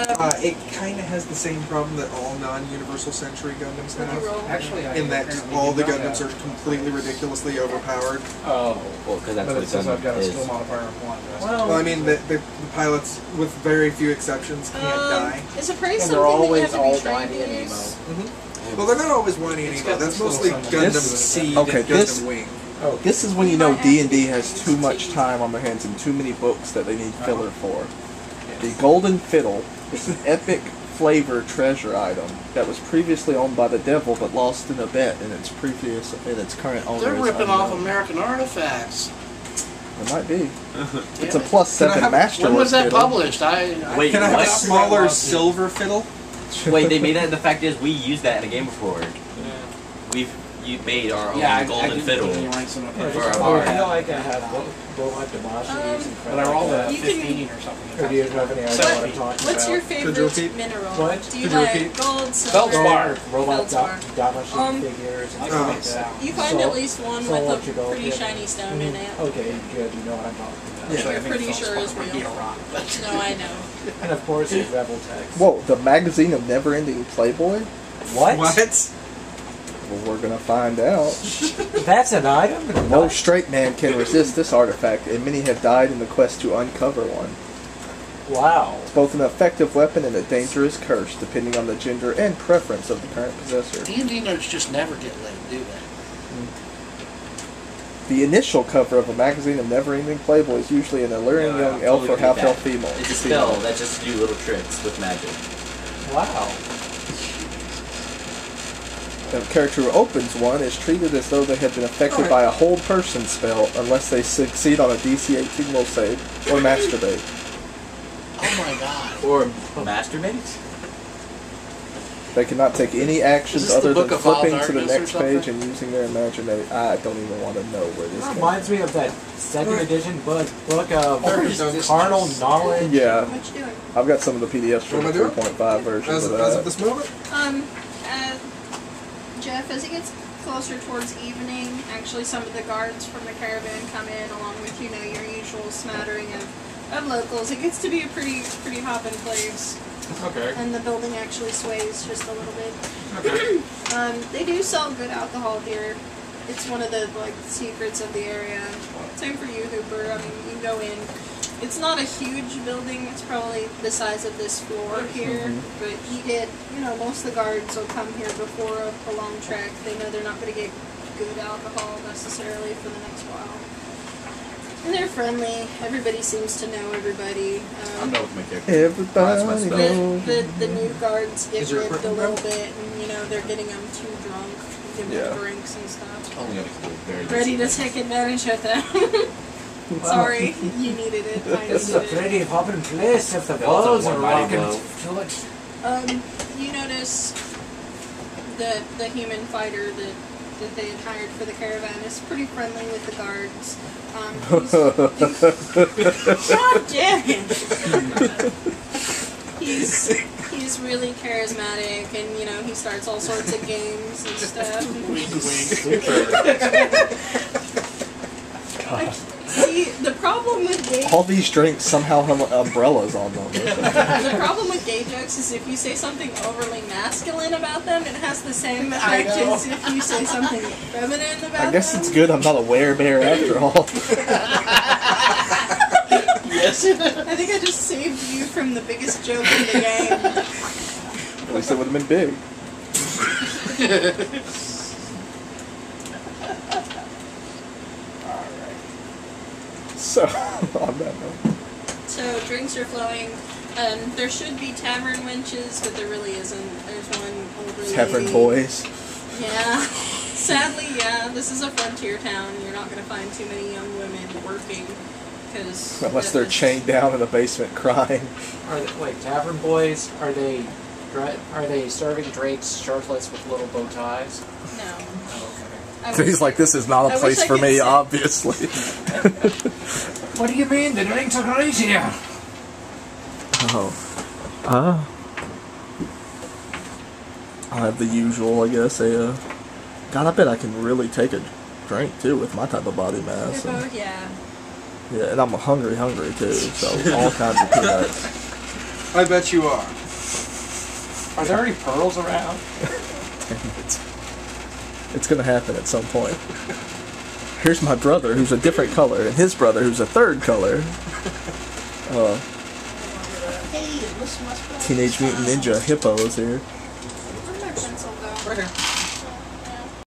It kind of has the same problem that all non-Universal Century Gundams have. Actually, In that all the Gundams are completely ridiculously overpowered. Oh, well, because that's but what it says I've got a is. skill modifier of 1. Well, I mean, the pilots, with very few exceptions, can't die. Is appraise And something they're always that you all have to be whiny trained and to emo. use? Well, they're not always whiny and emo. That's mostly Gundam Seed Okay, and this- Gundam Wing. This is when you know D&D has too much time on their hands and too many books that they need filler for. The Golden Fiddle is an epic flavor treasure item that was previously owned by the devil but lost in a bet in its current owner. They're is ripping off unknown. American artifacts. It might be. It's a +7 master. When was that fiddle. published? Wait, Can I have a what? smaller silver fiddle? Wait, they made that. The fact is, we used that in a game before. You made our own golden fiddle for our bar. I feel like I have Robot Debauchees and but I rolled a 15 or something. Or do you have any idea what I'm talking about? What's your favorite mineral? What? Do you like gold, silver, Feldspar. Robot Feldspar? Debauchee figures and stuff like that. You find at least one so with what you a go pretty get? shiny stone in it. Okay, good. You know what I'm talking about. Yeah. You're pretty sure is real. No, I know. And of course, it's Rebel Text. Whoa, the magazine of never-ending Playboy? What? Well, we're gonna find out. That's an item? No straight man can resist this artifact, and many have died in the quest to uncover one. Wow. It's both an effective weapon and a dangerous curse, depending on the gender and preference of the current possessor. D&D nerds just never get laid, do they? The initial cover of a magazine of never-ending Playboy is usually an alluring young elf or half-elf female. It's a spell that's just to do little tricks with magic. Wow. The character who opens one is treated as though they have been affected by a hold person spell unless they succeed on a DC 18 will save or masturbate. Oh my god. Or masturbate? They cannot take any actions Is this the other than Book of All flipping to the Darkness or next something? page and using their imagination. I don't even want to know where this That goes. reminds me of that second edition book of Or- carnal knowledge. Yeah, What you doing? I've got some of the PDFs from What the am I doing? 3.5 version As of of that. this moment? Jeff, as it gets closer towards evening, actually some of the guards from the caravan come in along with, you know, your usual smattering of locals. It gets to be a pretty hopping place. Okay. And the building actually sways just a little bit. Okay. They do sell good alcohol here. It's one of the secrets of the area. Same for you, Hooper. I mean, you can go in. It's not a huge building. It's probably the size of this floor here. But you get, you know, most of the guards will come here before a long trek. They know they're not going to get good alcohol necessarily for the next while. And they're friendly. Everybody seems to know everybody. I'm done with my character. Everybody That's my spell. The new guards get Is there ripped a equipment little bit, and you know they're getting them too drunk, giving them drinks and stuff. Only other cool, very Ready to take advantage of them. Sorry, you needed it. I This is a needed it. pretty hopping place if the Built walls up are one rocking body to it. You notice the human fighter that they had hired for the caravan is pretty friendly with the guards. God damn it! He's really charismatic, and you know he starts all sorts of games and stuff. See, the problem with gay All these drinks somehow have umbrellas on them. the problem with gay jokes is if you say something overly masculine about them, it has the same effect as if you say something feminine about them. I guess it's good I'm not a werebear after all. Yes. I think I just saved you from the biggest joke in the game. At least it would have been big. So, on that note. So drinks are flowing. There should be tavern wenches, but there really isn't. There's one older Tavern lady. boys. Yeah. Sadly, yeah. This is a frontier town. You're not going to find too many young women working. Unless they're chained down in a basement crying. Are they, wait, tavern boys? Are they serving drakes shirtless with little bow ties? No. Oh, So he's like, this is not a I place wish I for could me, say- obviously. what do you mean? The drinks are great here. Oh. I'll have the usual, I guess. God, I bet I can really take a drink, too, with my type of body mass. They're And, both, yeah. yeah, and I'm hungry, too, so all kinds of peanuts. I bet you are. Are there any pearls around? It's gonna happen at some point. Here's my brother, who's a different color, and his brother, who's a third color. Teenage Mutant Ninja Hippo is here. Where'd my pencil go? Right here.